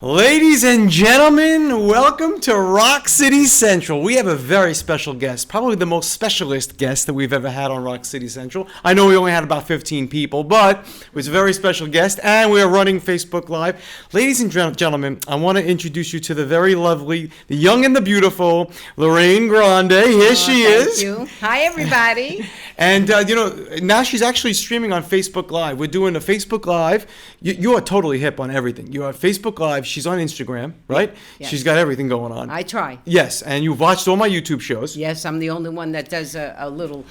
Ladies and gentlemen, welcome to Rock City Central. We have a very special guest, probably the most specialist guest that we've ever had on Rock City Central. I know we only had about 15 people, but it was a very special guest, and we are running Facebook Live. Ladies and gentlemen, I want to introduce you to the very lovely, the young and the beautiful Laraine Grande. Here she is. Thank you. Hi, everybody. And, now she's actually streaming on Facebook Live. We're doing a Facebook Live. You are totally hip on everything. You are Facebook Live. She's on Instagram, right? Yes. She's got everything going on. I try. Yes, and you've watched all my YouTube shows. Yes, I'm the only one that does a little...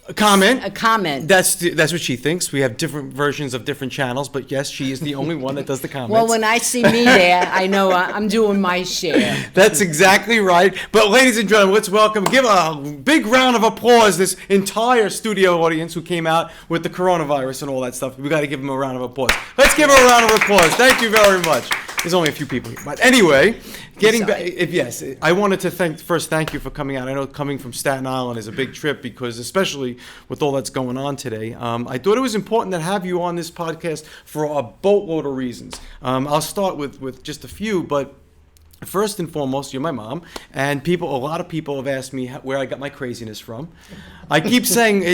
A comment. A comment. That's what she thinks. We have different versions of different channels, but yes, she is the only one that does the comments. Well, when I see me there, I know I'm doing my share. That's exactly right. But ladies and gentlemen, let's give a big round of applause this entire studio audience who came out with the coronavirus and all that stuff. We got to give them a round of applause. Let's give her a round of applause. Thank you very much. There's only a few people here. But anyway, getting back, yes, I wanted to thank you for coming out. I know coming from Staten Island is a big trip because especially with all that's going on today, I thought it was important to have you on this podcast for a boatload of reasons. I'll start with just a few, but first and foremost, you're my mom, and a lot of people have asked me where I got my craziness from. I keep saying,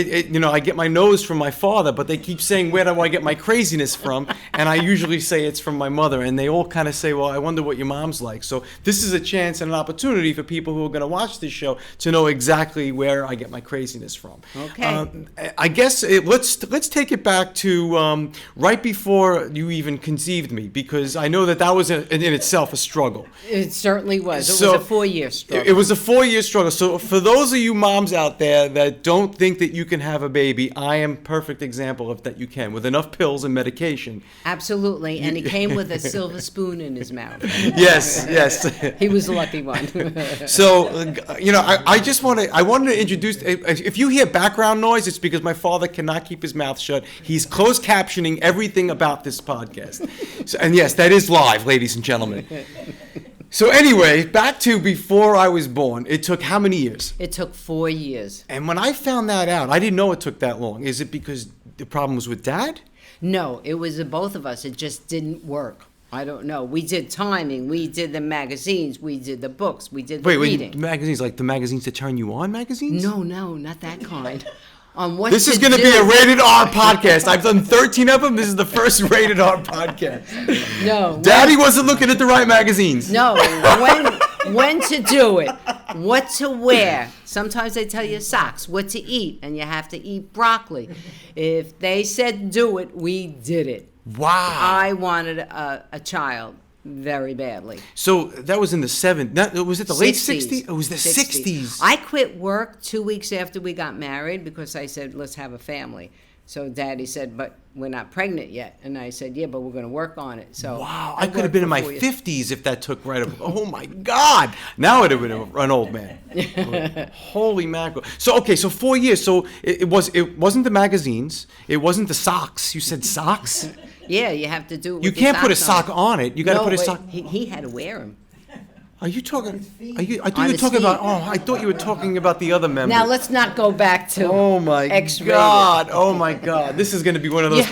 I get my nose from my father, but they keep saying, where do I get my craziness from? And I usually say it's from my mother, and they all kind of say, well, I wonder what your mom's like. So this is a chance and an opportunity for people who are going to watch this show to know exactly where I get my craziness from. Okay. I guess let's take it back to right before you even conceived me, because I know that was in itself a struggle. It certainly was. It was a 4-year struggle. It was a 4-year struggle. So for those of you moms out there that don't think that you can have a baby, I am a perfect example of that you can, with enough pills and medication. Absolutely. And he came with a silver spoon in his mouth. Yes. He was the lucky one. So, I wanted to introduce, if you hear background noise, it's because my father cannot keep his mouth shut. He's closed captioning everything about this podcast. And yes, that is live, ladies and gentlemen. So anyway, back to before I was born, it took how many years? It took 4 years. And when I found that out, I didn't know it took that long. Is it because the problem was with Dad? No, it was the both of us. It just didn't work. I don't know. We did timing. We did the magazines. We did the books. We did the reading. Wait, magazines, like the magazines that turn you on magazines? No, not that kind. This is going to be a rated R podcast. I've done 13 of them. This is the first rated R podcast. No. Daddy wasn't looking at the right magazines. No. When to do it, what to wear. Sometimes they tell you socks, what to eat, and you have to eat broccoli. If they said do it, we did it. Wow. I wanted a child very badly. So that was in the 70s. Was it the late 60s? It was the 60s. 60s. I quit work 2 weeks after we got married because I said, let's have a family. So Daddy said, but we're not pregnant yet. And I said, yeah, but we're going to work on it. So wow, I could have been in my 50s if that took right. Oh my God. Now it would have been an old man. Holy mackerel. So 4 years. So it wasn't the magazines. It wasn't the socks. You said socks? Yeah, you have to do it with You can't put a sock on it. You got to put a sock. He had to wear them. Are you talking? I thought you were talking about. Oh, I thought you were talking about the other members. Now let's not go back to. Oh my X-rated. God! Oh my God! This is going to be one of those. You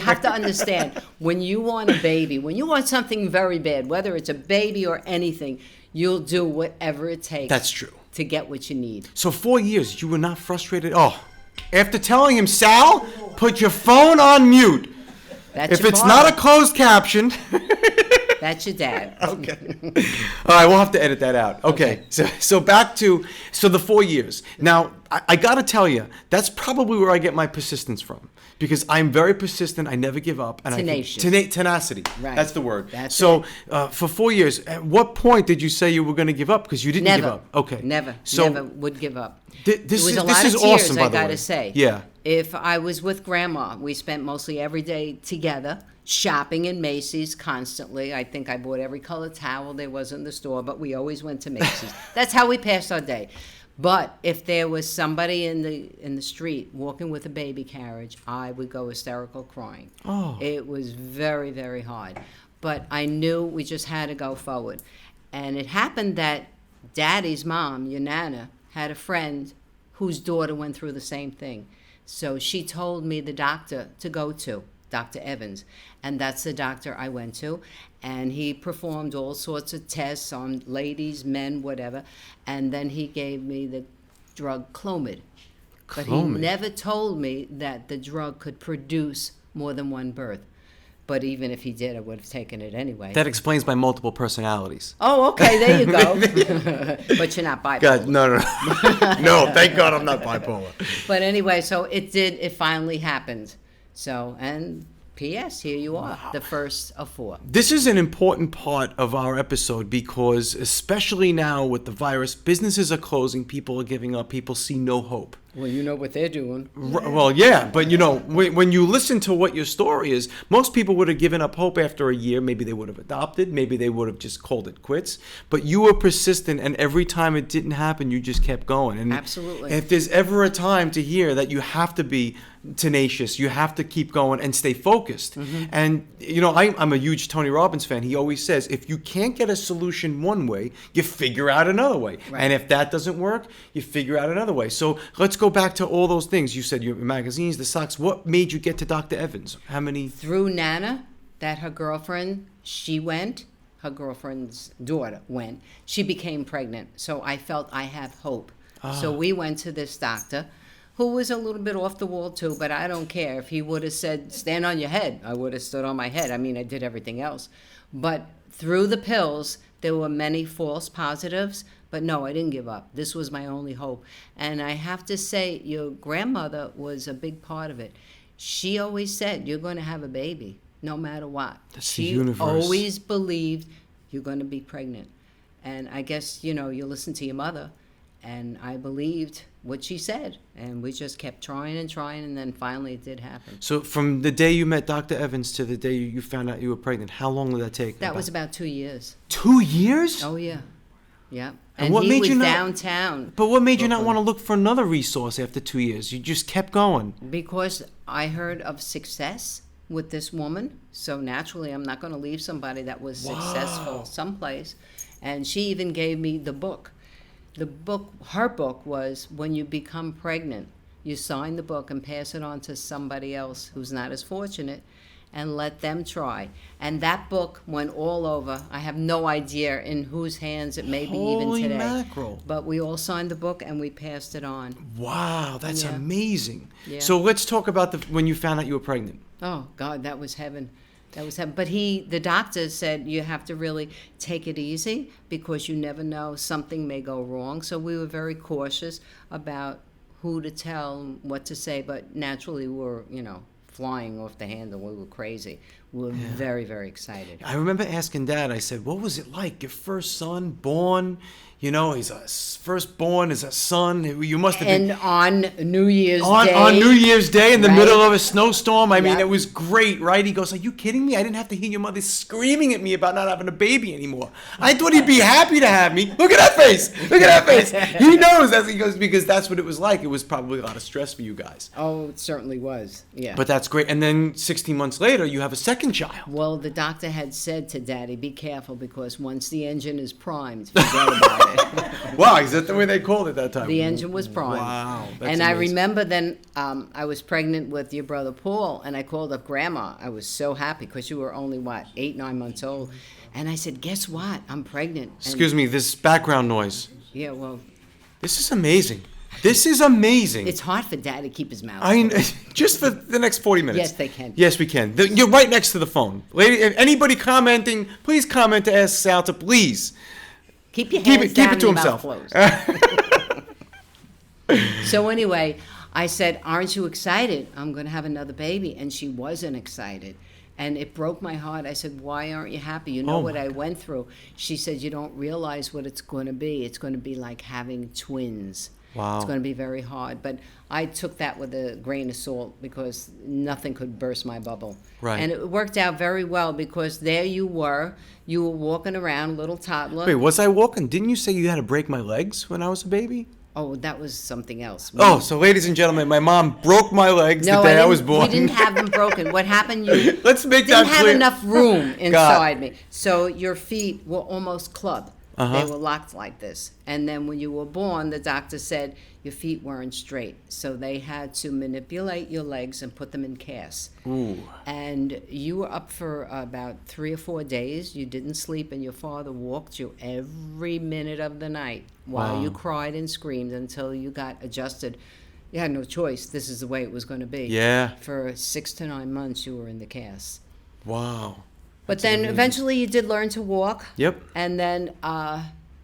have to understand when you want a baby, when you want something very bad, whether it's a baby or anything, you'll do whatever it takes. That's true. To get what you need. So 4 years, you were not frustrated. Oh, after telling him, Sal, put your phone on mute. That's if it's not a closed caption. That's your dad. Okay. All right, we'll have to edit that out. Okay. So back to the 4 years. Now, I got to tell you, that's probably where I get my persistence from. Because I'm very persistent. I never give up. And Tenacious. Tenacity. Right. That's the word. That's for 4 years, at what point did you say you were going to give up? Because you didn't give up. Okay. Never would give up. This was is a lot this of is tears, awesome, by the way. I got to say. Yeah. If I was with Grandma, we spent mostly every day together, shopping in Macy's constantly. I think I bought every color towel there was in the store, but we always went to Macy's. That's how we passed our day. But if there was somebody in the street walking with a baby carriage, I would go hysterical crying. Oh. It was very, very hard. But I knew we just had to go forward. And it happened that Daddy's mom, your Nana, had a friend whose daughter went through the same thing. So she told me the doctor to go to. Dr. Evans. And that's the doctor I went to. And he performed all sorts of tests on ladies, men, whatever. And then he gave me the drug Clomid. But he Clomid. never told me that the drug could produce more than one birth. But even if he did, I would have taken it anyway. That explains my multiple personalities. Oh, okay, there you go. But you're not bipolar. God, no. No, thank God I'm not bipolar. But anyway, so it finally happened. So, and P.S., here you are, the first of 4. This is an important part of our episode because, especially now with the virus, businesses are closing, people are giving up, people see no hope. Well, you know what they're doing. Well, yeah, but you know, when you listen to what your story is, most people would have given up hope after a year. Maybe they would have adopted, maybe they would have just called it quits. But you were persistent, and every time it didn't happen, you just kept going. And Absolutely. if there's ever a time to hear that you have to be tenacious, you have to keep going and stay focused. And you know, I'm a huge Tony Robbins fan. He always says, if you can't get a solution one way, you figure out another way. Right. And if that doesn't work, you figure out another way. So let's go back to all those things. You said your magazines, the socks. What made you get to Dr. Evans? How many? Through Nana, that her girlfriend, she went, her girlfriend's daughter went. She became pregnant. So I felt I have hope. So we went to this doctor, who was a little bit off the wall too, but I don't care. If he would have said, stand on your head, I would have stood on my head. I mean, I did everything else. But through the pills, there were many false positives, but no, I didn't give up. This was my only hope. And I have to say, your grandmother was a big part of it. She always said, you're going to have a baby, no matter what. That's the She universe. always believed you're going to be pregnant. And I guess, you know, you listen to your mother, and I believed what she said. And we just kept trying, and then finally it did happen. So from the day you met Dr. Evans to the day you found out you were pregnant, how long did that take? That was about 2 years. 2 years? Oh, yeah. Yeah. And And what he made was you not- downtown. But what made you not Brooklyn. want to look for another resource after 2 years? You just kept going. Because I heard of success with this woman. So naturally, I'm not going to leave somebody that was successful someplace. And she even gave me the book. Her book was, when you become pregnant, you sign the book and pass it on to somebody else who's not as fortunate, and let them try. And that book went all over. I have no idea in whose hands it may be even Holy today. mackerel. But we all signed the book and we passed it on. Wow, that's Yeah. amazing. Yeah. So let's talk about when you found out you were pregnant. Oh, God, that was heaven. That was heaven. But the doctor said you have to really take it easy because you never know, something may go wrong. So we were very cautious about who to tell, what to say. But naturally, we were, flying off the handle. We were crazy. We were very, very excited. I remember asking Dad, I said, what was it like? Your first son born? You know, he's firstborn is a son. You must have been... And on New Year's Day. On New Year's Day in the Right. middle of a snowstorm. I mean, Yep. it was great, right? He goes, are you kidding me? I didn't have to hear your mother screaming at me about not having a baby anymore. I thought he'd be happy to have me. Look at that face. Look at that face. He knows, as he goes, because that's what it was like. It was probably a lot of stress for you guys. Oh, it certainly was. Yeah. But that's great. And then 16 months later, you have a second child. Well, the doctor had said to Daddy, be careful because once the engine is primed, forget about it. Wow, is that the way they called it that time? The engine was primed. Wow, that's And I amazing. remember then I was pregnant with your brother Paul, and I called up Grandma. I was so happy because you were only, 8, 9 months old. And I said, guess what? I'm pregnant. And, Excuse me, this background noise. Yeah, well, This is amazing. This is amazing. it's hard for Dad to keep his mouth Just for the next 40 minutes. Yes, they can. Yes, we can. You're right next to the phone. Lady, if anybody commenting, please comment to ask Sal to please Keep your keep hands it down and to your mouth himself. closed. So anyway, I said, aren't you excited? I'm going to have another baby. And she wasn't excited. And it broke my heart. I said, why aren't you happy? You know Oh, what my I went through. She said, you don't realize what it's going to be. It's going to be like having twins. Wow. It's going to be very hard. But I took that with a grain of salt because nothing could burst my bubble. Right. And it worked out very well because there you were walking around, little toddler. Wait, was I walking? Didn't you say you had to break my legs when I was a baby? Oh, that was something else. Oh, so ladies and gentlemen, my mom broke my legs No, the day I didn't- was born. We didn't have them broken. What happened? You Let's make didn't that have clear. enough room inside me, so your feet were almost clubbed. They were locked like this. And then when you were born, the doctor said your feet weren't straight. So they had to manipulate your legs and put them in casts. Ooh. And you were up for about 3 or 4 days. You didn't sleep, and your father walked you every minute of the night while you cried and screamed until you got adjusted. You had no choice. This is the way it was going to be. Yeah. For 6 to 9 months, you were in the cast. Wow. But then eventually you did learn to walk. Yep. And then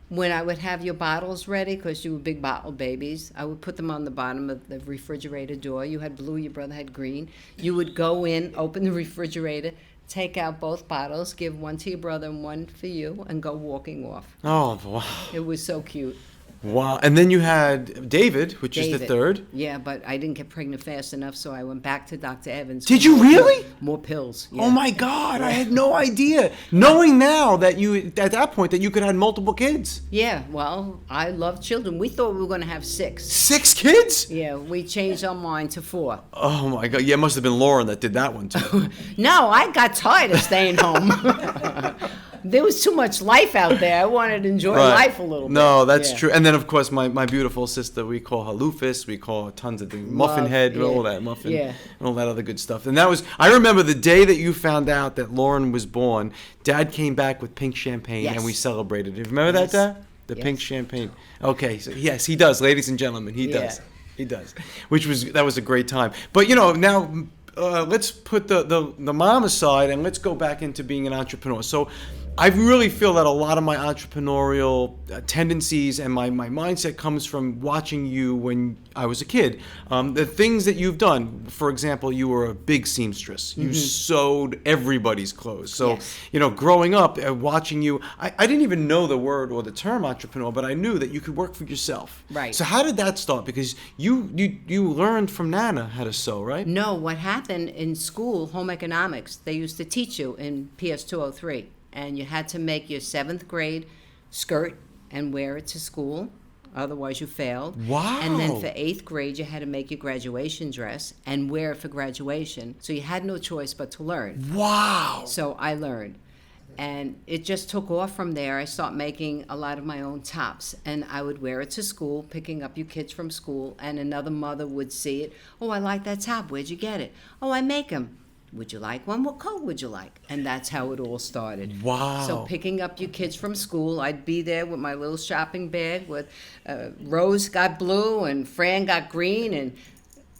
when I would have your bottles ready, because you were big bottle babies, I would put them on the bottom of the refrigerator door. You had blue, your brother had green. You would go in, open the refrigerator, take out both bottles, give one to your brother and one for you, and go walking off. Oh, wow. It was so cute. Wow. And then you had David, which is the third. Yeah, but I didn't get pregnant fast enough, so I went back to Dr. Evans. Did you really? More pills. Yeah. Oh my God, I had no idea. Knowing now that you, at that point, that you could have multiple kids. Yeah, well, I love children. We thought we were going to have 6. 6 kids? Yeah, we changed our mind to 4. Oh my God, yeah, it must have been Lauren that did that one too. No, I got tired of staying home. There was too much life out there. I wanted to enjoy life a little bit. No, that's true. And then, of course, my beautiful sister, we call her Lufus. We call her tons of things. Muffin Head, all that, Muffin, and all that other good stuff. And that was, I remember the day that you found out that Lauren was born, Dad came back with pink champagne and we celebrated. You remember that, Dad? The pink champagne. Okay, so yes, he does, ladies and gentlemen. He does. He does. That was a great time. But, now... let's put the mom aside and let's go back into being an entrepreneur. So I really feel that a lot of my entrepreneurial tendencies and my mindset comes from watching you when I was a kid. The things that you've done, for example, you were a big seamstress. You sewed everybody's clothes. So, growing up, watching you, I didn't even know the word or the term entrepreneur, but I knew that you could work for yourself. Right. So how did that start? Because you learned from Nana how to sew, right? No, what happened in school, home economics, they used to teach you in PS 203. And you had to make your 7th grade skirt and wear it to school. Otherwise, you failed. Wow. And then for 8th grade, you had to make your graduation dress and wear it for graduation. So you had no choice but to learn. Wow. So I learned. And it just took off from there. I started making a lot of my own tops. And I would wear it to school, picking up your kids from school. And another mother would see it. Oh, I like that top. Where'd you get it? Oh, I make them. Would you like one? What color would you like? And that's how it all started. Wow. So picking up your kids from school, I'd be there with my little shopping bag with Rose got blue and Fran got green, and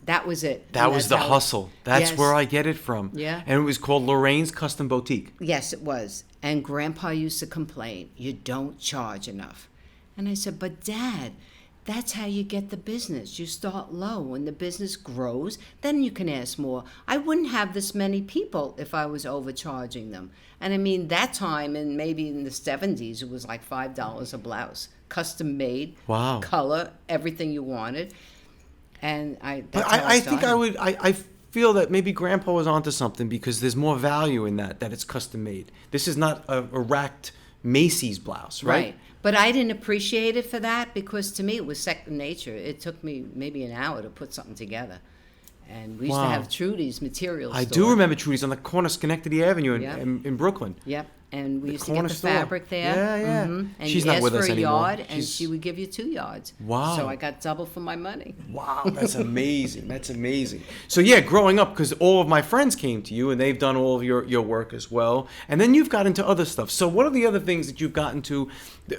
that was it. That was the hustle. That's where I get it from. Yeah. And it was called Lorraine's Custom Boutique. Yes, it was. And Grandpa used to complain, you don't charge enough. And I said, but Dad, that's how you get the business. You start low. When the business grows, then you can ask more. I wouldn't have this many people if I was overcharging them. And I mean, that time, and maybe in the 70s, it was like $5 a blouse. Custom made. Wow. Color, everything you wanted. And I feel that maybe Grandpa was onto something because there's more value in that it's custom made. This is not a racked Macy's blouse, right? But I didn't appreciate it for that because to me it was second nature. It took me maybe an hour to put something together. And we used to have Trudy's material store. I do remember Trudy's on the corner of Schenectady Avenue in Brooklyn. Yep. And we used to get the fabric there. Yeah. Mm-hmm. And she's you not asked with us for a anymore. yard, and she would give you 2 yards. Wow. So I got double for my money. Wow, that's amazing. That's amazing. So yeah, growing up, because all of my friends came to you, and they've done all of your work as well. And then you've got into other stuff. So what are the other things that you've gotten to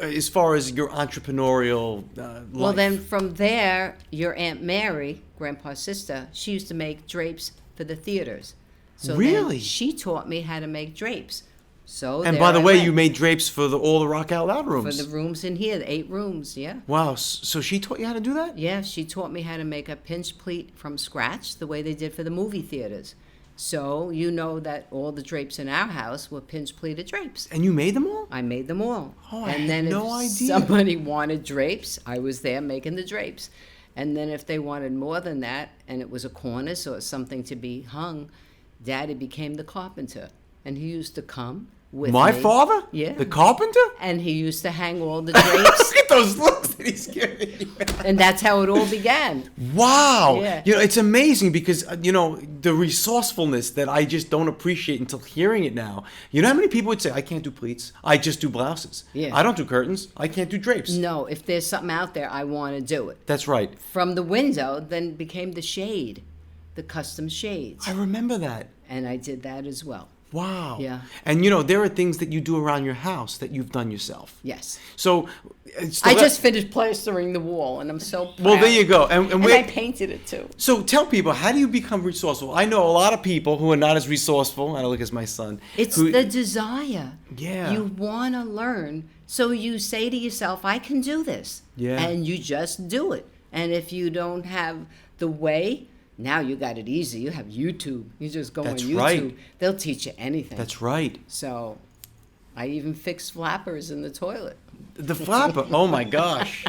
as far as your entrepreneurial life? Well, then from there, your Aunt Mary, Grandpa's sister, she used to make drapes for the theaters. So really? Then she taught me how to make drapes. So and by the way, you made drapes for all the Rock Out Loud rooms. For the rooms in here, the 8 rooms, yeah. Wow, so she taught you how to do that? Yeah, she taught me how to make a pinch pleat from scratch, the way they did for the movie theaters. So you know that all the drapes in our house were pinch pleated drapes. And you made them all? I made them all. Oh, and I then had no if idea. somebody wanted drapes, I was there making the drapes. And then if they wanted more than that, and it was a cornice or something to be hung, Daddy became the carpenter. And he used to come with My me. father? Yeah. The carpenter? And he used to hang all the drapes. Look at those looks that he's giving you. And that's how it all began. Wow. Yeah. It's amazing because, the resourcefulness that I just don't appreciate until hearing it now. You know how many people would say, I can't do pleats. I just do blouses. Yeah. I don't do curtains. I can't do drapes. No, if there's something out there, I want to do it. That's right. From the window, then became the shade, the custom shades. I remember that. And I did that as well. Wow. Yeah. And, there are things that you do around your house that you've done yourself. Yes. So, I just finished plastering the wall, and I'm so proud. Well, there you go. And I painted it, too. So tell people, how do you become resourceful? I know a lot of people who are not as resourceful. I look at my son. It's the desire. Yeah. You want to learn. So you say to yourself, I can do this. Yeah. And you just do it. And if you don't have the way, now you got it easy. You have YouTube. You just go That's on YouTube. right. They'll teach you anything. That's right. So I even fix flappers in the toilet. The flapper. Oh my gosh.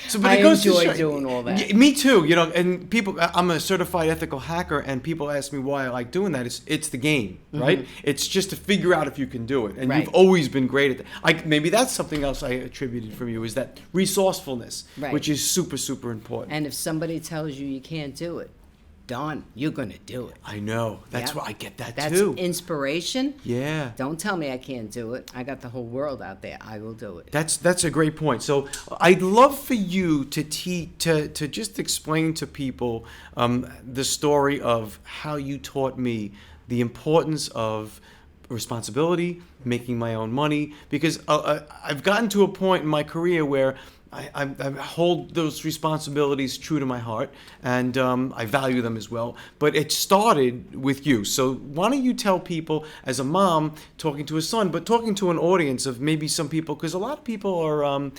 So, I it goes to enjoy show- doing all that. Yeah, me too. And people. I'm a certified ethical hacker, and people ask me why I like doing that. It's the game, right? It's just to figure out if you can do it, and Right. you've always been great at that. Maybe that's something else I attributed from you is that resourcefulness, Right. which is super, super important. And if somebody tells you you can't do it, done. You're going to do it. I know. That's Yep. why I get that That's too. inspiration. Yeah. Don't tell me I can't do it. I got the whole world out there. I will do it. That's a great point. So I'd love for you to to just explain to people the story of how you taught me the importance of responsibility, making my own money, because I've gotten to a point in my career where I hold those responsibilities true to my heart, and I value them as well. But it started with you. So why don't you tell people, as a mom talking to a son, but talking to an audience of maybe some people, because a lot of people are,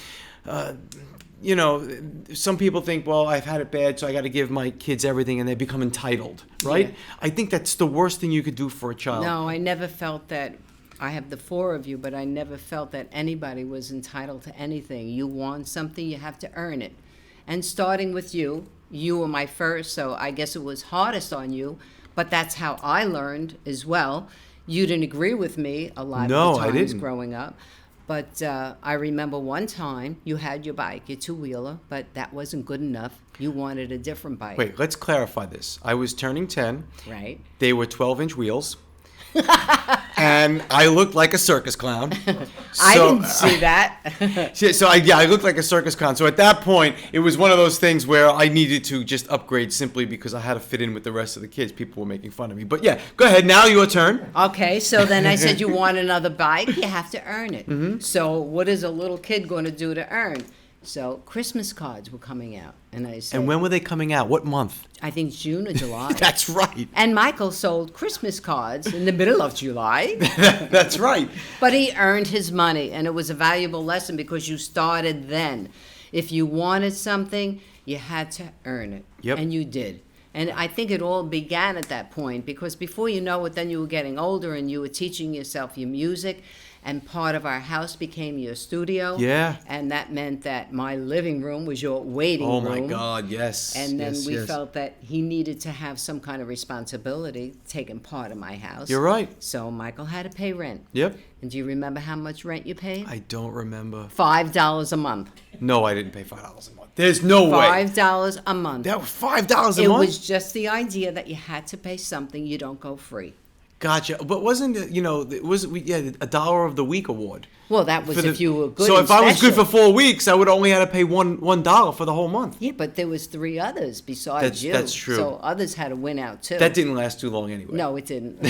some people think, well, I've had it bad, so I got to give my kids everything, and they become entitled, right? Yeah. I think that's the worst thing you could do for a child. No, I never felt that. I have the four of you, but I never felt that anybody was entitled to anything. You want something, you have to earn it. And starting with you were my first, so I guess it was hardest on you, but that's how I learned as well. You didn't agree with me a lot No, of the I times didn't. growing up. But I remember one time you had your bike, your two-wheeler, but that wasn't good enough. You wanted a different bike. Wait, let's clarify this. I was turning 10. Right? They were 12-inch wheels. And I looked like a circus clown. I didn't see that. So I looked like a circus clown. So at that point, it was one of those things where I needed to just upgrade simply because I had to fit in with the rest of the kids. People were making fun of me. But yeah, go ahead. Now your turn. Okay, so then I said, you want another bike? You have to earn it. So what is a little kid going to do to earn? So Christmas cards were coming out. And I said, And when were they coming out? What month? I think June or July. That's right. And Michael sold Christmas cards in the middle of July. That's right. But he earned his money, and it was a valuable lesson because you started then. If you wanted something, you had to earn it. Yep. And you did. And I think it all began at that point because before you know it, then you were getting older and you were teaching yourself your music. And part of our house became your studio. Yeah. And that meant that my living room was your waiting room. Oh my God, yes. And then Yes, we yes. felt that he needed to have some kind of responsibility taking part of my house. You're right. So Michael had to pay rent. Yep. And do you remember how much rent you paid? I don't remember. $5 a month. No, I didn't pay $5 a month. There's no way. $5 a month. That was $5 a It month? was just the idea that you had to pay something. You don't go free. Gotcha. But wasn't it, it was a dollar of the week award? Well, that was For if you were good. So and if I was good for special. 4 weeks, I would only had to pay $1 for the whole month. Yeah, but there was 3 others besides you. That's true. So others had to win out too. That didn't last too long anyway. No, it didn't.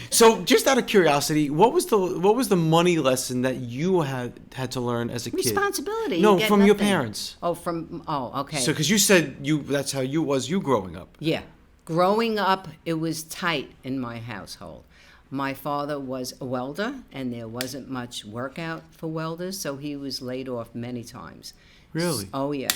So just out of curiosity, what was the money lesson that you had to learn as a kid? Responsibility. No, You get from your nothing. parents. Okay. So because you said that's how you growing up. Yeah. Growing up, it was tight in my household. My father was a welder, and there wasn't much work out for welders, so he was laid off many times. Really? Oh, yeah.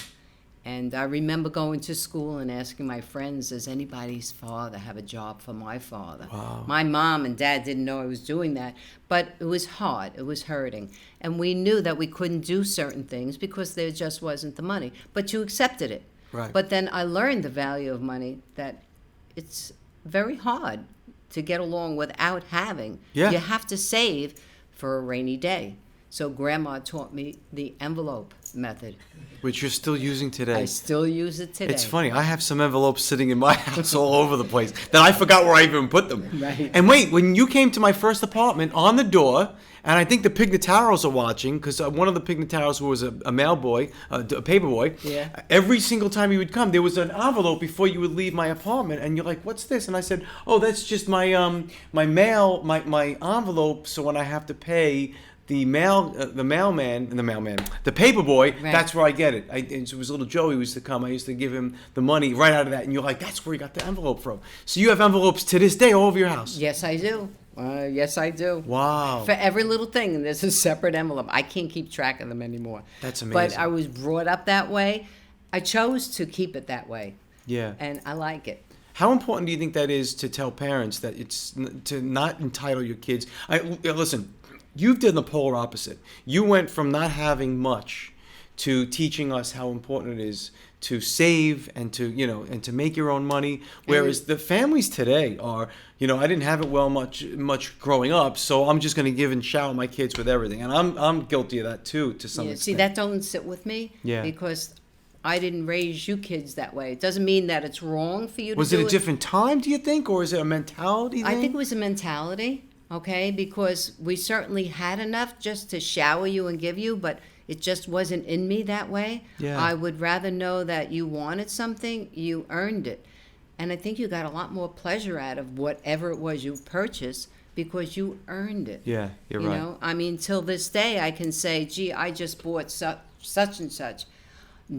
And I remember going to school and asking my friends, does anybody's father have a job for my father? Wow. My mom and dad didn't know I was doing that, but it was hard. It was hurting. And we knew that we couldn't do certain things because there just wasn't the money. But you accepted it. Right. But then I learned the value of money, that it's very hard to get along without having. Yeah. You have to save for a rainy day. So Grandma taught me the envelope method. Which you're still using today. I still use it today. It's funny. I have some envelopes sitting in my house all over the place that I forgot where I even put them. Right. And wait, when you came to my first apartment, on the door, and I think the Pignataros are watching, because one of the Pignataros who was a mail boy, a paper boy, Yeah. every single time he would come, there was an envelope before you would leave my apartment, and you're like, "What's this?" And I said, "Oh, that's just my my envelope. So when I have to pay the paper boy, Right. that's where I get it. It was little Joey who used to come. I used to give him the money right out of that, and you're like, that's where you got the envelope from. So you have envelopes to this day all over your house. Yes, I do. Yes, I do. Wow. For every little thing, and there's a separate envelope. I can't keep track of them anymore. That's But amazing. I was brought up that way. I chose to keep it that way, Yeah. and I like it. How important do you think that is to tell parents that it's to not entitle your kids? Listen, you've done the polar opposite. You went from not having much to teaching us how important it is to save and to make your own money. Whereas the families today are, I didn't have it much growing up, so I'm just going to give and shower my kids with everything, and I'm guilty of that too to some Yeah, extent. see, that don't sit with me. Yeah. Because I didn't raise you kids that way. It doesn't mean that it's wrong for you to Was do it a different time, do you think, or is it a mentality thing? I think it was a mentality, okay? Because we certainly had enough just to shower you and give you, but it just wasn't in me that way. Yeah. I would rather know that you wanted something, you earned it. And I think you got a lot more pleasure out of whatever it was you purchased because you earned it. Yeah, you're You right. know, I mean, till this day, I can say, gee, I just bought such and such.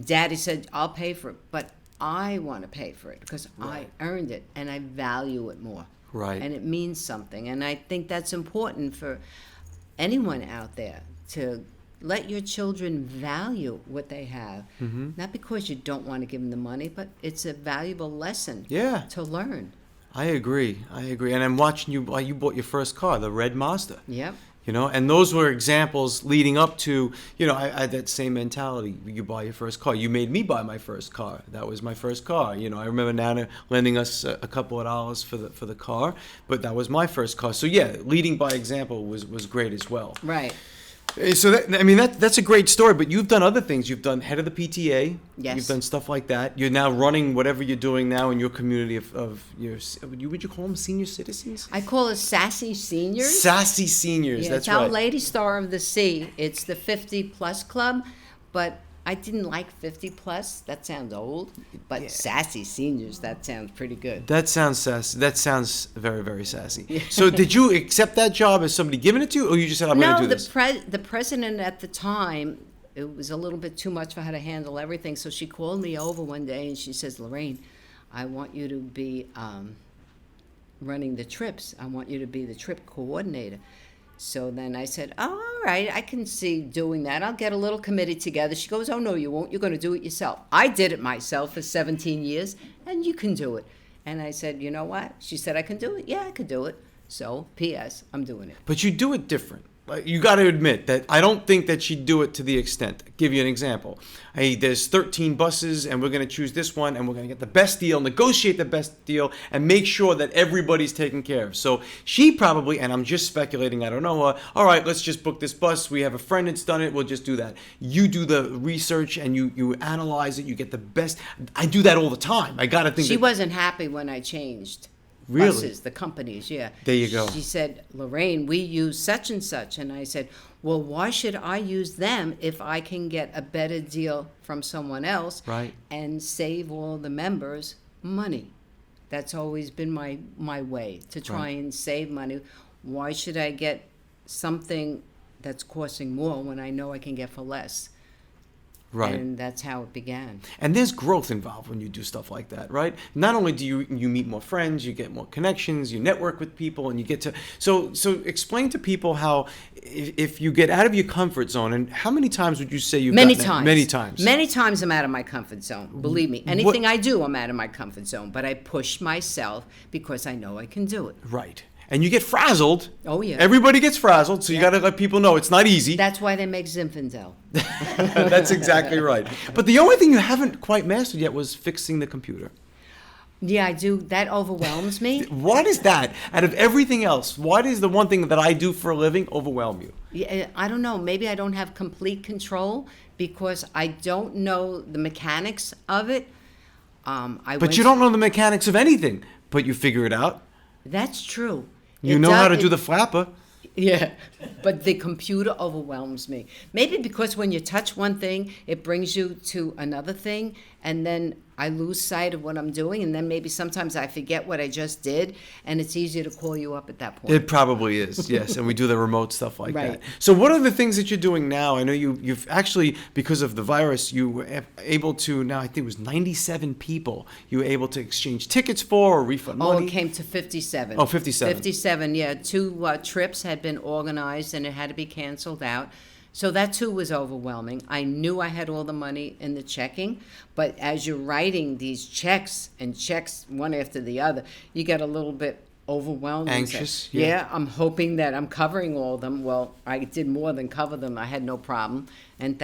Daddy said, I'll pay for it, but I want to pay for it because I earned it and I value it more. Right. And it means something. And I think that's important for anyone out there to let your children value what they have. Mm-hmm. Not because you don't want to give them the money, but it's a valuable lesson Yeah. to learn. I agree. And I'm watching you while you bought your first car, the Red Mazda. Yep. And those were examples leading up to, I had that same mentality. You buy your first car. You made me buy my first car. That was my first car. I remember Nana lending us a couple of dollars for the car, but that was my first car. So yeah, leading by example was great as well. Right. So that's a great story, but you've done other things. You've done head of the PTA. Yes. You've done stuff like that. You're now running whatever you're doing now in your community of your, would you call them senior citizens? I call it Sassy Seniors. Sassy seniors, Yeah, that's it's our right. Lady Star of the Sea. It's the 50 plus club, but I didn't like 50 plus. That sounds old. But Sassy Seniors, that sounds pretty good. That sounds sassy. That sounds very, very sassy. So did you accept that job as somebody giving it to you, or you just said, I'm going to do this? The president at the time, it was a little bit too much for her to handle everything. So she called me over one day and she says, Laraine, I want you to be running the trips. I want you to be the trip coordinator. So then I said, oh, all right, I can see doing that. I'll get a little committee together. She goes, oh, no, you won't. You're going to do it yourself. I did it myself for 17 years, and you can do it. And I said, you know what? She said, I can do it. Yeah, I could do it. So, P.S., I'm doing it. But you do it different. Like, you got to admit that I don't think that she'd do it to the extent. I'll give you an example. Hey, there's 13 buses, and we're going to choose this one, and we're going to get the best deal, negotiate the best deal, and make sure that everybody's taken care of. So she probably, and I'm just speculating, I don't know, all right, let's just book this bus. We have a friend that's done it. We'll just do that. You do the research, and you analyze it. You get the best. I do that all the time. I got to think She wasn't happy when I changed. Really? Buses, the companies, yeah. There you go. She said, Laraine, we use such and such. And I said, well, why should I use them if I can get a better deal from someone else Right. and save all the members money? That's always been my way, to try Right. and save money. Why should I get something that's costing more when I know I can get for less? Right. And that's how it began. And there's growth involved when you do stuff like that, right? Not only do you meet more friends, you get more connections, you network with people, and you get to... So explain to people how, if you get out of your comfort zone, and how many times would you say you've Many gotten out? times. Many times. Many times I'm out of my comfort zone. Believe me. Anything I do, I'm out of my comfort zone. But I push myself because I know I can do it. Right. And you get frazzled. Oh, yeah. Everybody gets frazzled, so you got to let people know it's not easy. That's why they make Zinfandel. That's exactly right. But the only thing you haven't quite mastered yet was fixing the computer. Yeah, I do. That overwhelms me. Why does that, out of everything else, why does the one thing that I do for a living overwhelm you? Yeah, I don't know. Maybe I don't have complete control because I don't know the mechanics of it. But you don't know the mechanics of anything, but you figure it out. That's true. You know how to do the flapper. Yeah, but the computer overwhelms me. Maybe because when you touch one thing, it brings you to another thing, and then I lose sight of what I'm doing, and then maybe sometimes I forget what I just did, and it's easier to call you up at that point. It probably is, yes, and we do the remote stuff like Right. that. So what are the things that you're doing now? I know you've actually, because of the virus, you were able to, now I think it was 97 people you were able to exchange tickets for or refund Oh, money. it came to 57. Oh, 57. 57, yeah. 2 trips had been organized, and it had to be canceled out. So that too was overwhelming. I knew I had all the money in the checking, but as you're writing these checks and checks one after the other, you get a little bit overwhelmed. and say, Anxious, yeah. yeah. I'm hoping that I'm covering all of them. Well, I did more than cover them. I had no problem. And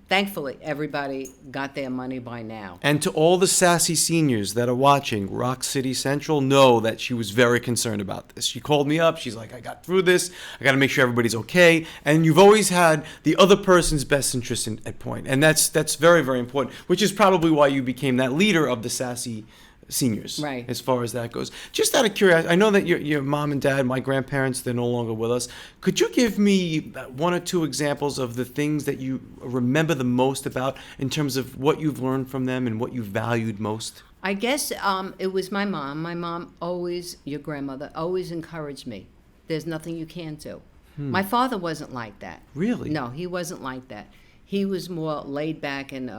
thankfully, everybody got their money by now. And to all the sassy seniors that are watching, Rock City Central know that she was very concerned about this. She called me up. She's like, I got through this. I got to make sure everybody's okay. And you've always had the other person's best interest at point. And that's very, very important, which is probably why you became that leader of the sassy seniors, Right. as far as that goes. Just out of curiosity, I know that your mom and dad, my grandparents, they're no longer with us. Could you give me 1 or 2 examples of the things that you remember the most about in terms of what you've learned from them and what you valued most? I guess it was my mom. My mom always, your grandmother, always encouraged me. There's nothing you can't do. My father wasn't like that. Really? No, he wasn't like that. He was more laid back and,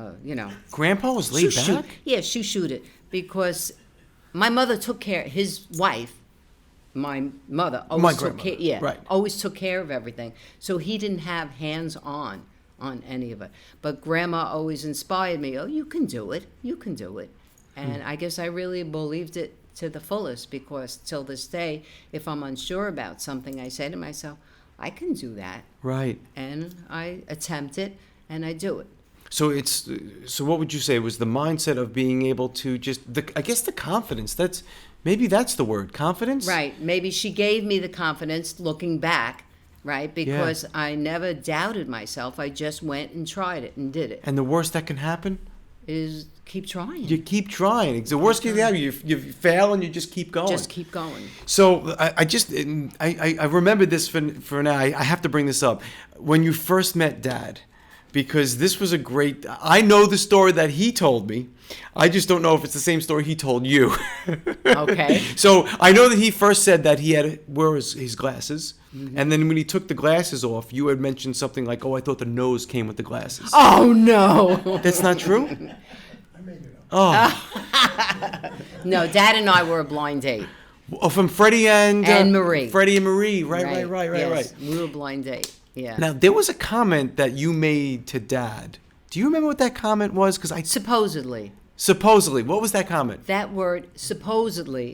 Grandpa was laid shoot. back? Yeah, shoot it. Because my mother took care, his wife, my mother, always took care, grandmother, right. always took care of everything. So he didn't have hands on any of it. But grandma always inspired me, oh, you can do it. You can do it. And I guess I really believed it to the fullest because till this day, if I'm unsure about something, I say to myself, I can do that. Right. And I attempt it and I do it. So what would you say was the mindset of being able to I guess the confidence, maybe that's the word, confidence? Right. Maybe she gave me the confidence looking back, right? Because I never doubted myself. I just went and tried it and did it. And the worst that can happen? Is keep trying. You keep trying. It's the worst case happen. You fail and you just keep going. Just keep going. So I remember this for now. I have to bring this up. When you first met Dad, because this was I know the story that he told me. I just don't know if it's the same story he told you. Okay. So I know that he first said that he had wear his glasses. Mm-hmm. And then when he took the glasses off, you had mentioned something like, oh, I thought the nose came with the glasses. Oh, no. That's not true? I made it up. Oh. No, Dad and I were a blind date. Oh, from Freddie and Marie. Freddie and Marie. Right. Yes, we were a blind date. Yeah. Now, there was a comment that you made to Dad. Do you remember what that comment was? Because Supposedly. Supposedly. What was that comment? That word, supposedly.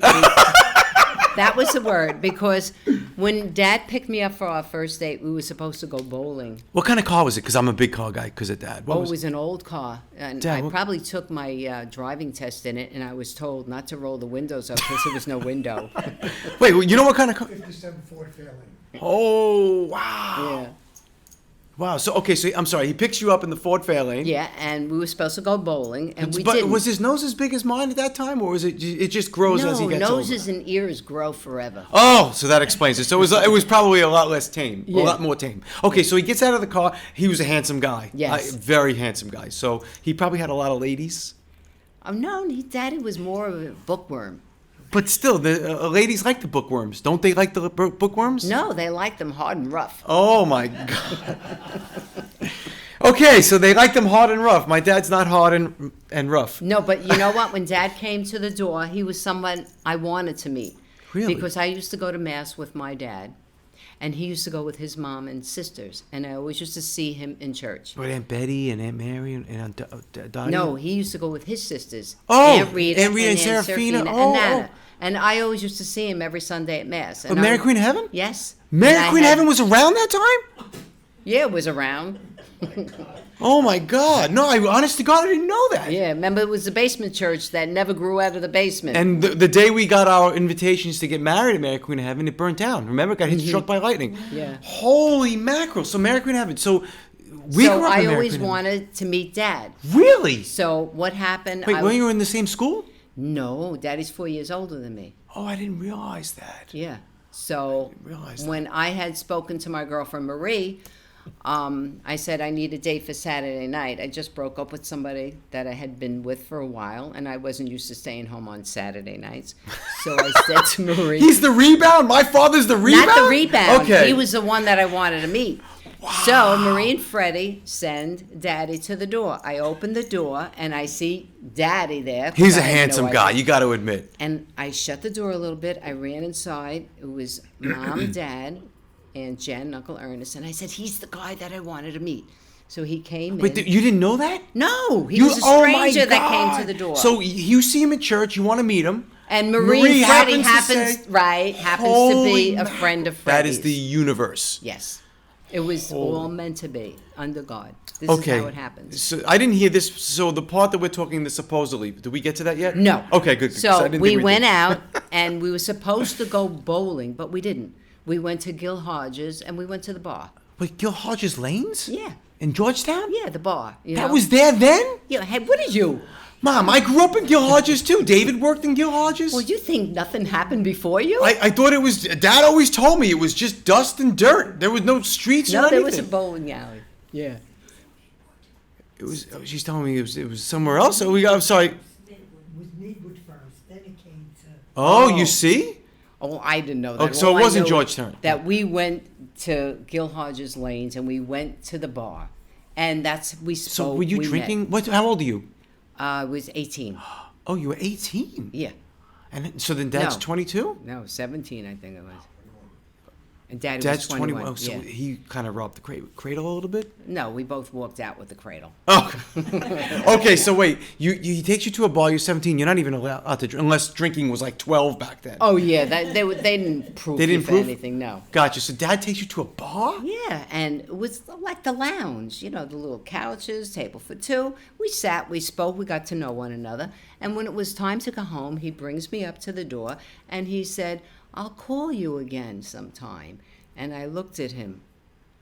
That was the word, because when Dad picked me up for our first date, we were supposed to go bowling. What kind of car was it? Because I'm a big car guy because of Dad. It was an old car, and Dad, I probably took my driving test in it, and I was told not to roll the windows up because there was no window. Wait, you know what kind of car? 57 Ford Fairlane. Oh, wow. Yeah. Wow. So, okay, so I'm sorry. He picks you up in the Ford Fairlane. Yeah, and we were supposed to go bowling, and we But didn't. was his nose as big as mine at that time, or was it just grows as he No, gets older? noses and ears grow forever. Oh, so that explains it. So it was probably a lot less tame, a Yeah. lot more tame. Okay, so he gets out of the car. He was a handsome guy. Yes. Very handsome guy. So he probably had a lot of ladies. Oh, no, Daddy was more of a bookworm. But still, the ladies like the bookworms. Don't they like the bookworms? No, they like them hard and rough. Oh, my God. Okay, so they like them hard and rough. My dad's not hard and rough. No, but you know what? When Dad came to the door, he was someone I wanted to meet. Really? Because I used to go to Mass with my dad, and he used to go with his mom and sisters, and I always used to see him in church. With Aunt Betty and Aunt Mary and Aunt Dottie? No, he used to go with his sisters. Oh, Aunt Rita and Aunt Serafina. and Oh, Nana. oh. And I always used to see him every Sunday at Mass. But Mary Queen of Heaven? Yes. Mary And I Queen of had- Heaven was around that time? Yeah, it was around. Oh my God! No, honest to God, I didn't know that. Yeah, remember it was the basement church that never grew out of the basement. And the day we got our invitations to get married at Mary Queen of Heaven, it burnt down. Remember, it got struck by lightning. Yeah. Holy mackerel! So Mary Queen of Heaven. So we So grew up in I Mary always Queen of Heaven. wanted to meet Dad. Really? So what happened? Wait, when you were in the same school? No, Daddy's 4 years older than me. Oh, I didn't realize that. Yeah. So realize when I had spoken to my girlfriend Marie, I said I need a date for Saturday night. I just broke up with somebody that I had been with for a while, and I wasn't used to staying home on Saturday nights. So I said to Marie, He's the rebound? My father's the rebound? not the rebound. Okay. He was the one that I wanted to meet. So Marie and Freddie send Daddy to the door. I open the door and I see Daddy there. He's I a had no handsome idea. guy, you got to admit. And I shut the door a little bit. I ran inside. It was Mom, Dad, and Jen, and Uncle Ernest. And I said, he's the guy that I wanted to meet. So he came Wait, in. you didn't know that? No, he You- was a oh my stranger that God. came to the door. So you see him at church, you want to meet him. and Marie and Freddie happens to say, happens to Holy be a mackerel. friend of That Freddie's. is the universe. Yes. It was all meant to be, under God. This Okay. is how it happens. So I didn't hear this. So the part that we're talking, the supposedly, did we get to that yet? No. Okay, good. 'cause I So didn't we think went did. out, and we were supposed to go bowling, but we didn't. We went to Gil Hodges, and we went to the bar. Wait, Gil Hodges Lanes? Yeah. In Georgetown? Yeah, the bar. You That know? was there then? Yeah, hey, what did you? Mom, I grew up in Gil Hodges too. David worked in Gil Hodges. Well, you think nothing happened before you? I thought it was. Dad always told me it was just dust and dirt. There was no streets or no, anything. there was a bowling alley. Yeah. It was. She's telling me it was somewhere else. So I'm sorry. It was Needwood first, then it came to. Oh, Oh. you see? Oh, I didn't know that. Oh, so All it I wasn't know Georgetown. That we went to Gil Hodges Lanes, and we went to the bar. And we spoke. So were you we met. drinking? What? How old are you? I was 18. Oh, you were 18. Yeah. So then Dad's No. 22. No, 17, I think it was. And Daddy Dad's was 21. Oh, so yeah. he kind of robbed the cradle a little bit. No, we both walked out with the cradle. Oh, okay. So wait, he takes you to a bar. You're 17. You're not even allowed to drink unless drinking was like 12 back then. Oh yeah, they didn't prove They didn't you for prove? anything. No. Gotcha. So Dad takes you to a bar? Yeah, and it was like the lounge, you know, the little couches, table for two. We sat, we spoke, we got to know one another. And when it was time to go home, he brings me up to the door and he said, "I'll call you again sometime." And I looked at him,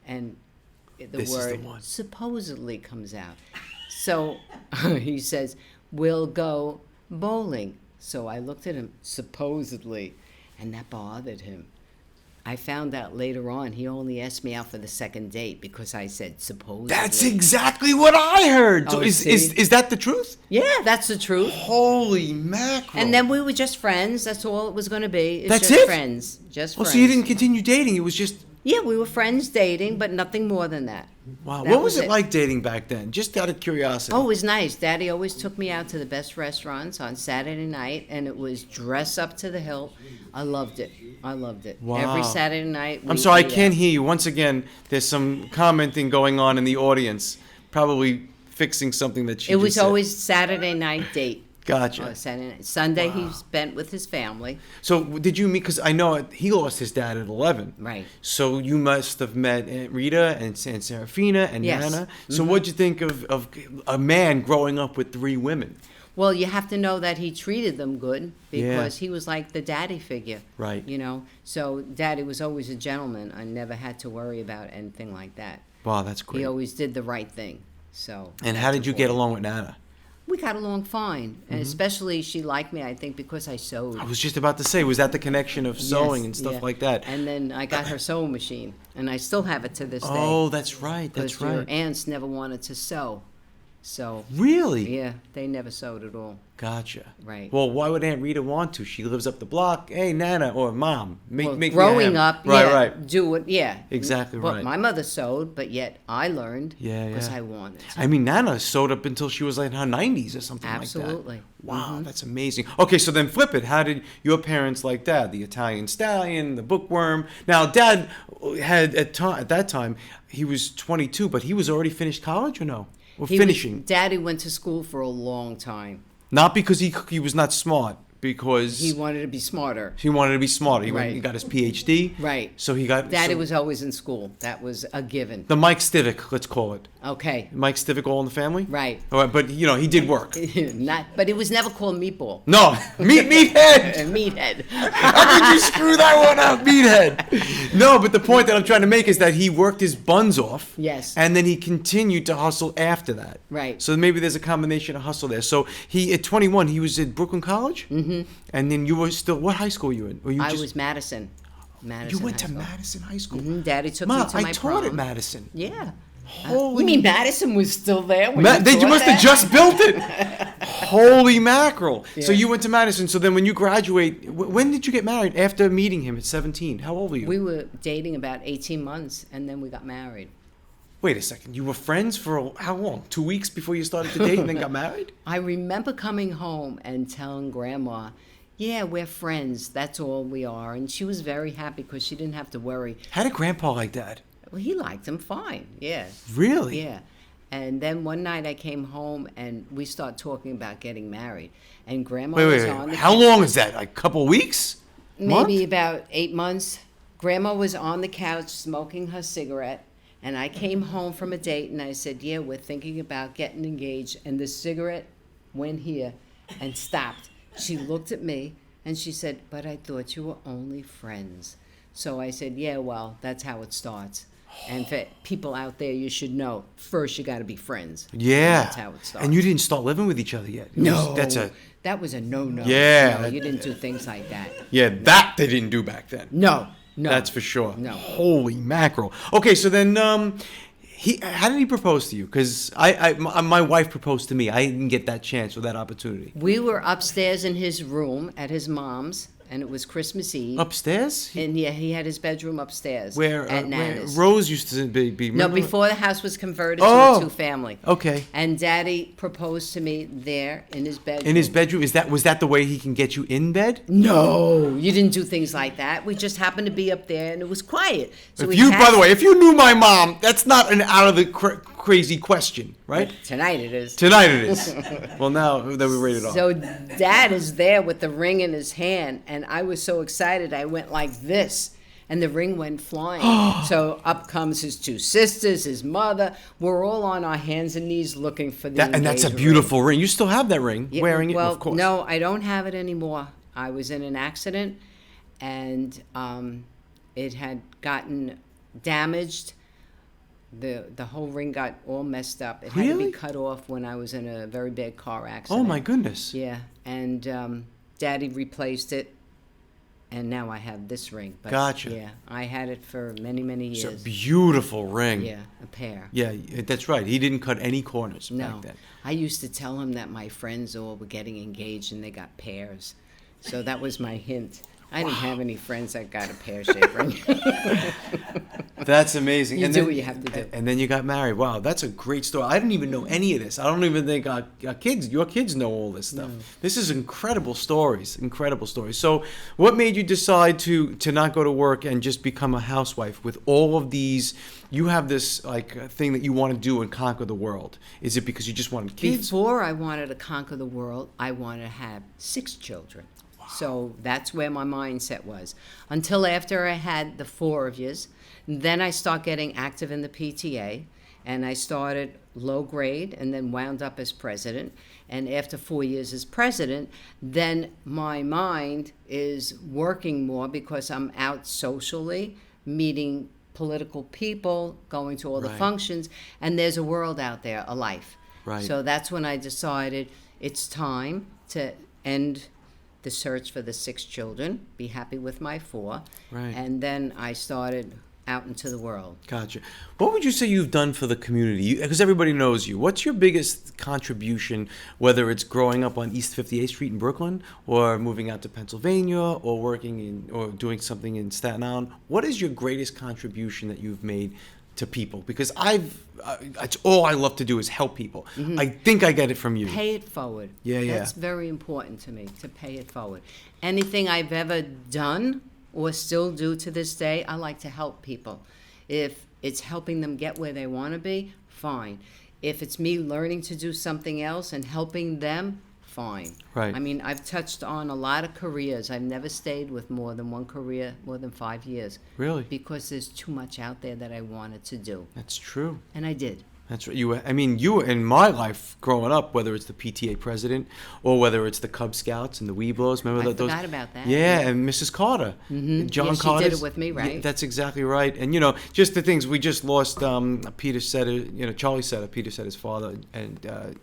and the This is the word one. supposedly comes out. So he says, "We'll go bowling." So I looked at him, supposedly, and that bothered him. I found out later on he only asked me out for the second date because I said supposedly. That's exactly what I heard. So Oh, is see? that the truth? Yeah, that's the truth. Holy mackerel! And then we were just friends. That's all it was going to be. It's That's just it? friends. Just Oh, friends. so you didn't continue dating? It was just Yeah, we were friends dating, but nothing more than that. wow. That What was was it it. like dating back then? Just out of curiosity. Oh, it was nice. Daddy always took me out to the best restaurants on Saturday night, and it was dress up to the hilt. I loved it. I loved it. Wow. Every Saturday night. I'm sorry, I ate can't out. hear you. Once again, there's some commenting going on in the audience, probably fixing something that she It just was said. always Saturday night date. Gotcha. Saturday night. Sunday he spent with his family. So did you meet? Because I know he lost his dad at 11. Right. So you must have met Aunt Rita and Serafina and Yes. Nana. So what'd you think of a man growing up with 3 women? Well, you have to know that he treated them good Yeah. because he was like the daddy figure. Right. You know, so Daddy was always a gentleman. I never had to worry about anything like that. Wow, that's He great. always did the right thing. So. And how that's did you get important. along with Nana? We got along fine, Mm-hmm. and especially she liked me. I think because I sewed. I was just about to say, was that the connection of sewing Yes, and stuff yeah. like that? And then I got her sewing machine, and I still have it to this day. Oh, that's right. That's because your right. aunts never wanted to sew, so Really? yeah, they never sewed at all. Gotcha. Right. Well, why would Aunt Rita want to? She lives up the block. Hey, Nana or Mom, make Well, me a growing ham. up, Right, yeah, right. do it, yeah. Exactly But right. my mother sewed, but yet I learned Yeah, because yeah. I wanted to. I mean, Nana sewed up until she was like in her 90s or something Absolutely. like that. Wow, that's amazing. Okay, so then flip it. How did your parents like Dad? The Italian stallion, the bookworm. Now, Dad had at that time he was 22, but he was already finished college or no? Or finishing? Daddy went to school for a long time. Not because he was not smart, because He wanted to be smarter. he wanted to be smarter. He went Right. and got his PhD. Right. So he got Daddy so was always in school. That was a given. the Mike Stivic, let's call it. Okay. Mike Stivic, all in the family. Right. All right, but he did work. But it was never called meatball. No, meathead. Meathead. How did you screw that one up, meathead? No, but the point that I'm trying to make is that he worked his buns off. Yes. And then he continued to hustle after that. Right. So maybe there's a combination of hustle there. So he, at 21, he was at Brooklyn College? Mm-hmm. And then you were still, what high school were you in? Or you I just, was Madison. you went High to School. Madison High School? Daddy took Ma, me to I my taught prom. at Madison. Yeah. Holy You mean Madison was still there? When you taught must have that? just built it. Holy mackerel. So Yeah. you went to Madison. So then when you graduate, when did you get married? After meeting him at 17. How old were you? We were dating about 18 months, and then we got married. Wait a second. You were friends for how long? 2 weeks before you started to date and then got married? I remember coming home and telling Grandma, yeah, we're friends. That's all we are. And she was very happy because she didn't have to worry. How did Grandpa like that? Well, he liked him fine. Yeah. Really? Yeah. And then one night I came home and we started talking about getting married. And Grandma was Wait. on the How long is that? Like a couple weeks? maybe Month? about 8 months. Grandma was on the couch smoking her cigarette. And I came home from a date and I said, yeah, we're thinking about getting engaged. And the cigarette went here and stopped. She looked at me and she said, but I thought you were only friends. So I said, yeah, well, that's how it starts. And for people out there, you should know, first you got to be friends. Yeah. That's how it starts. And you didn't start living with each other yet? No. That's that was a no-no. Yeah. No, you didn't do things like that. that they didn't do back then. No. That's for sure. No. Holy mackerel. Okay, so then how did he propose to you? Because my wife proposed to me. I didn't get that chance or that opportunity. We were upstairs in his room at his mom's, and it was Christmas Eve. Upstairs? And yeah, he had his bedroom upstairs. Where at Nana's. Rose used to be No, remember? before the house was converted Oh. to a two-family. Okay. And Daddy proposed to me there in his bedroom. In his bedroom? Was that the way he can get you in bed? No, you didn't do things like that. We just happened to be up there, and it was quiet. So By we the way, if you knew my mom, that's not an out of the crazy question, right? Tonight it is. Tonight it is. Well, now that we rated off. So Dad is there with the ring in his hand, and I was so excited I went like this, and the ring went flying. So up comes his two sisters, his mother. We're all on our hands and knees looking for the And that's a engagement beautiful ring. You still have that ring, Yeah, wearing it, well, of course. no, I don't have it anymore. I was in an accident, and it had gotten damaged. The whole ring got all messed up. It had to Really? be cut off when I was in a very bad car accident. Oh, my goodness. Yeah, and Daddy replaced it, and now I have this ring. But, Gotcha. Yeah, I had it for many, many It's a years. beautiful ring. Yeah, a pair. Yeah, that's right. He didn't cut any corners No, back then. I used to tell him that my friends all were getting engaged and they got pairs. So that was my hint. I didn't have any friends that got a pear-shaped ring. That's amazing. You and do then, what you have to do. And then you got married. Wow, that's a great story. I didn't even know any of this. I don't even think our your kids know all this stuff. This is incredible stories, incredible stories. So what made you decide to not go to work and just become a housewife with all of these? You have this thing that you want to do and conquer the world. Is it because you just wanted kids? Before I wanted to conquer the world, I wanted to have 6 children. So that's where my mindset was. Until after I had the 4 of yous, then I start getting active in the PTA, and I started low grade and then wound up as president. And after 4 years as president, then my mind is working more because I'm out socially, meeting political people, going to all the Right. functions, and there's a world out there, a life. Right. So that's when I decided it's time to end the search for the 6 children, be happy with my 4, Right. and then I started out into the world. Gotcha. What would you say you've done for the community? Because everybody knows you. What's your biggest contribution, whether it's growing up on East 58th Street in Brooklyn, or moving out to Pennsylvania, or working in, or doing something in Staten Island? What is your greatest contribution that you've made to people? Because it's all I love to do is help people. I think I get it from you. Pay it forward. Yeah. That's very important to me, to pay it forward. Anything I've ever done or still do to this day, I like to help people. If it's helping them get where they want to be, fine. If it's me learning to do something else and helping them, fine. Right. I mean, I've touched on a lot of careers. I've never stayed with more than one career, more than 5 years. Really? Because there's too much out there that I wanted to do. That's true. And I did. That's right. You were in my life growing up, whether it's the PTA president or whether it's the Cub Scouts and the Weeblos. Remember I those? forgot about that. Yeah, and Mrs. Carter. Mm-hmm. John Yeah, she Carter. did it with me, right? Yeah, that's exactly right. And just the things we just lost. Peter Setter, Charlie Setter. Peter Setter's father, and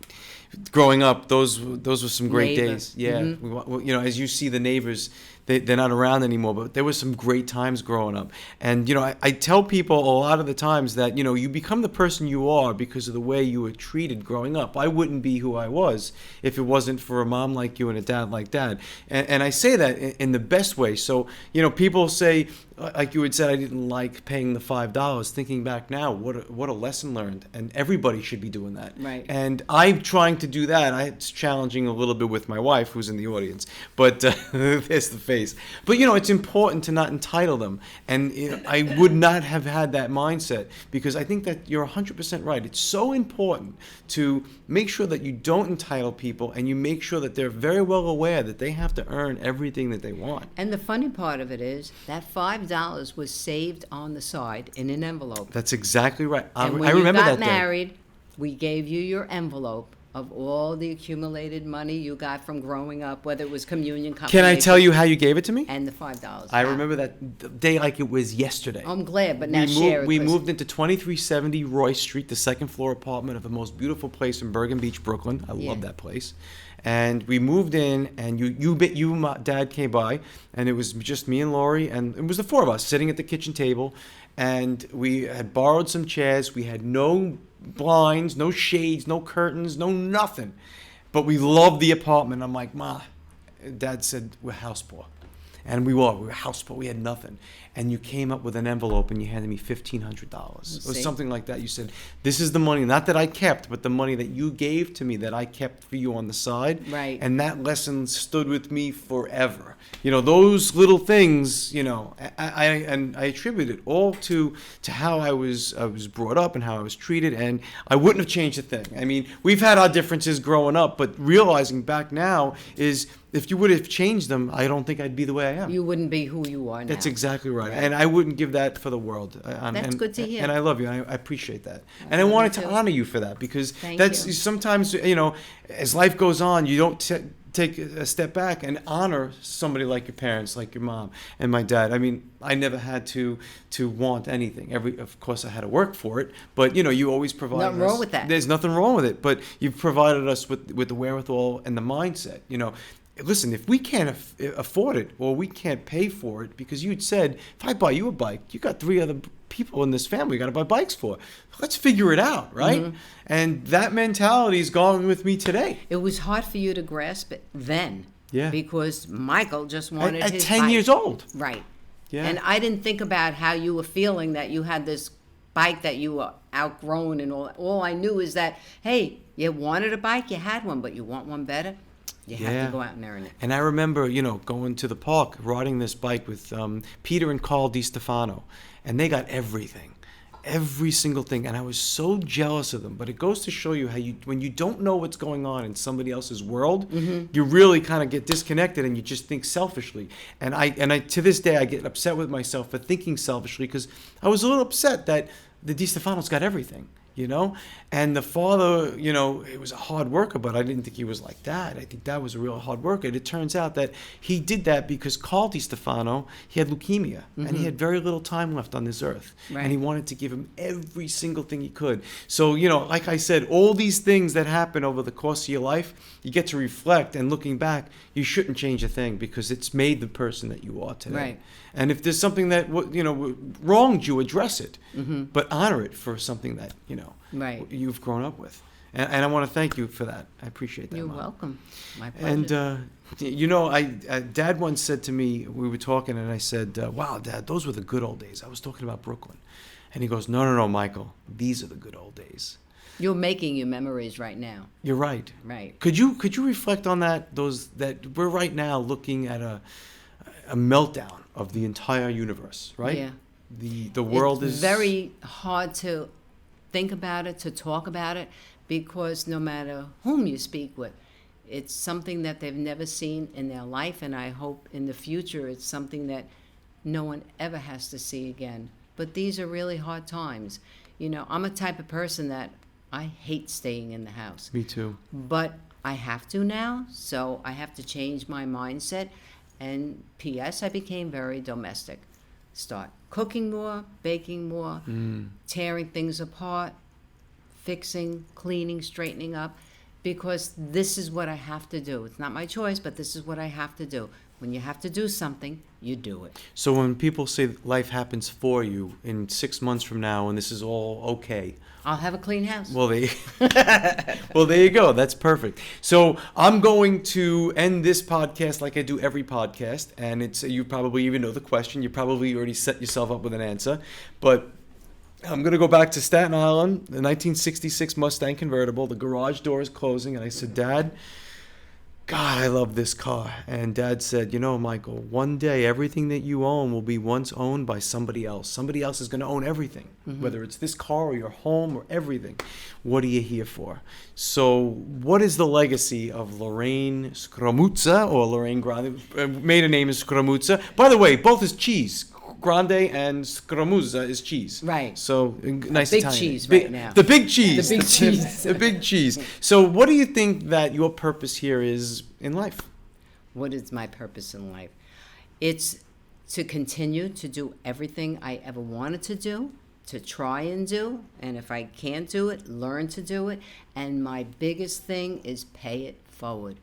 growing up, those were some great Neighbor. days. Yeah, Mm-hmm. As you see the neighbors. They're not around anymore, but there were some great times growing up. And, I tell people a lot of the times that, you become the person you are because of the way you were treated growing up. I wouldn't be who I was if it wasn't for a mom like you and a dad like that. And I say that in the best way. So, people say, like you had said, I didn't like paying the $5. Thinking back now, what a lesson learned. And everybody should be doing that. Right. And I'm trying to do that. It's challenging a little bit with my wife, who's in the audience. But there's the face. But, it's important to not entitle them. And I would not have had that mindset because I think that you're 100% right. It's so important to make sure that you don't entitle people and you make sure that they're very well aware that they have to earn everything that they want. And the funny part of it is that $5 was saved on the side in an envelope. That's exactly right. And I when remember you that got day. married, we gave you your envelope of all the accumulated money you got from growing up, whether it was communion, Can I confirmation, tell you how you gave it to me? and the $5. I remember that day like it was yesterday. I'm glad, but now share it. We 'cause moved into 2370 Royce Street, the second floor apartment of the most beautiful place in Bergen Beach, Brooklyn. I Yeah. love that place. And we moved in, and my dad came by, and it was just me and Lori, and it was the four of us sitting at the kitchen table, and we had borrowed some chairs. We had no blinds, no shades, no curtains, no nothing, but we loved the apartment. I'm like, Ma, Dad said we're house poor. And we were house poor. We had nothing. And you came up with an envelope and you handed me $1,500. It was See? something like that. You said, this is the money, not that I kept, but the money that you gave to me that I kept for you on the side. Right. And that lesson stood with me forever. Those little things, I attribute it all to how I was brought up and how I was treated. And I wouldn't have changed a thing. I mean, we've had our differences growing up, but realizing back now is if you would have changed them, I don't think I'd be the way I am. you wouldn't be who you are now. That's exactly right. And I wouldn't give that for the world. That's good to hear. And I love you. And I appreciate that. And I wanted to too. honor you for that because Thank that's you. sometimes, as life goes on, you don't take a step back and honor somebody like your parents, like your mom and my dad. I mean, I never had to want anything. Of course, I had to work for it, but you always provide. Nothing wrong with that. There's nothing wrong with it, but you've provided us with the wherewithal and the mindset. Listen, if we can't afford it or we can't pay for it, because you'd said, if I buy you a bike, you got 3 other people in this family you got to buy bikes for. Let's figure it out, right? Mm-hmm. And that mentality is gone with me today. It was hard for you to grasp it then. Yeah. Because Michael just wanted At his 10 bike. years old. Right. Yeah. And I didn't think about how you were feeling that you had this bike that you were outgrown and all. All I knew is that, hey, you wanted a bike, you had one, but you want one better, you Yeah. have to go out and earn it. And I remember, going to the park, riding this bike with Peter and Carl DiStefano, and they got everything. Every single thing, and I was so jealous of them. But it goes to show you how when you don't know what's going on in somebody else's world, you really kind of get disconnected and you just think selfishly. And I to this day I get upset with myself for thinking selfishly because I was a little upset that the DiStefanos got everything. And the father, he was a hard worker, but I didn't think he was like that. I think that was a real hard worker. And it turns out that he did that because Carl DiStefano, he had leukemia, and he had very little time left on this earth. Right. And he wanted to give him every single thing he could. So, like I said, all these things that happen over the course of your life, you get to reflect, and looking back, you shouldn't change a thing because it's made the person that you are today. Right. And if there's something that, wronged you, address it, but honor it for something that, Right. you've grown up with. And I want to thank you for that. I appreciate that, You're Mom. welcome. My pleasure. And, Dad once said to me, we were talking, and I said, wow, Dad, those were the good old days. I was talking about Brooklyn. And he goes, no, Michael, these are the good old days. You're making your memories right now. You're right. Right. Could you reflect on that? That we're right now looking at a meltdown of the entire universe, right? Yeah. The world It's is very hard to think about it, to talk about it, because no matter whom you speak with, It's something that they've never seen in their life, and I hope in the future it's something that no one ever has to see again. But these are really hard times. You know, I'm a type of person that I hate staying in the house. Me too. But I have to now, so I have to change my mindset. And P.S., I became very domestic. Start cooking more, baking more, tearing things apart, fixing, cleaning, straightening up, because this is what I have to do. It's not my choice, but this is what I have to do. When you have to do something, you do it. So when people say life happens for you in 6 months from now and this is all okay, I'll have a clean house. well, there you go. That's perfect. So I'm going to end this podcast like I do every podcast, and it's you probably even know the question. You probably already set yourself up with an answer, but I'm going to go back to Staten Island, the 1966 Mustang convertible. The garage door is closing, and I said, Dad, God, I love this car. And Dad said, you know, Michael, one day everything that you own will be once owned by somebody else. Somebody else is going to own everything, whether it's this car or your home or everything. What are you here for? So what is the legacy of Laraine Scramuzza, or Laraine Grande? Maiden name is Scramuzza. By the way, both is cheese. Grande and Scramuzza is cheese. Right. So nice Big Italian. cheese right now. The big cheese. The big cheese. The big cheese. So what do you think that your purpose here is in life? What is my purpose in life? It's to continue to do everything I ever wanted to do, to try and do, and if I can't do it, learn to do it. And my biggest thing is pay it forward.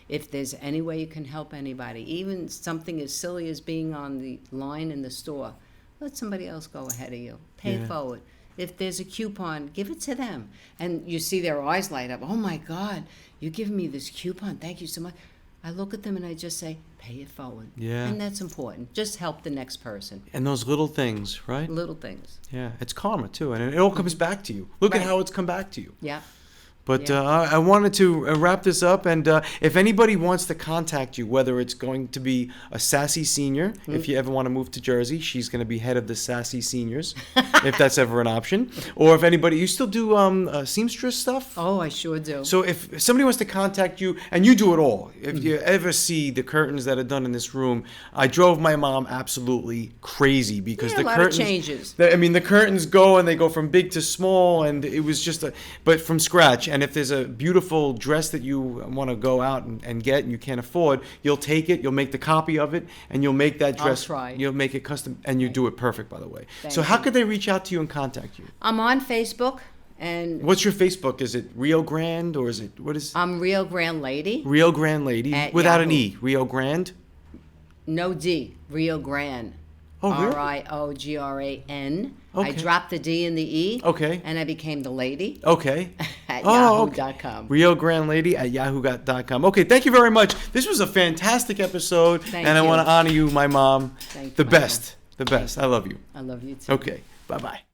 If there's any way you can help anybody, even something as silly as being on the line in the store, let somebody else go ahead of you. Pay it forward. If there's a coupon, give it to them. And you see their eyes light up. Oh my God, you're giving me this coupon. Thank you so much. I look at them and I just say, pay it forward. Yeah. And that's important. Just help the next person. And those little things, right? Little things. Yeah, it's karma too, and it all comes back to you. Look at Right. how it's come back to you. Yeah. But Yeah. I wanted to wrap this up, and if anybody wants to contact you, whether it's going to be a sassy senior, if you ever want to move to Jersey, she's going to be head of the sassy seniors, if that's ever an option. Or if anybody, you still do seamstress stuff? Oh, I sure do. So if somebody wants to contact you, and you do it all, if you ever see the curtains that are done in this room, I drove my mom absolutely crazy because Yeah, the a lot curtains, of changes. the curtains go and they go from big to small, and it was just but from scratch. And if there's a beautiful dress that you want to go out and get and you can't afford, you'll take it, you'll make the copy of it, and you'll make that dress. I'll try. You'll make it custom, and you do it perfect, by the way. Thank So how you. could they reach out to you and contact you? I'm on Facebook, and What's your Facebook? Is it Rio Grande, or is it, what is I'm Rio Grande Lady. Rio Grande Lady, At without an Yahoo. E? Rio Grande? No D. Rio Grande. Oh, really? RIOGRAN. Okay. I dropped the D and the E. Okay. And I became the lady Okay. at Oh, yahoo.com. Rio Grande Lady at yahoo.com. Okay, thank you very much. This was a fantastic episode, Thank and I you. want to honor you, my mom. Thank The you, Michael. best. The best. I love you. I love you too. Okay, bye-bye.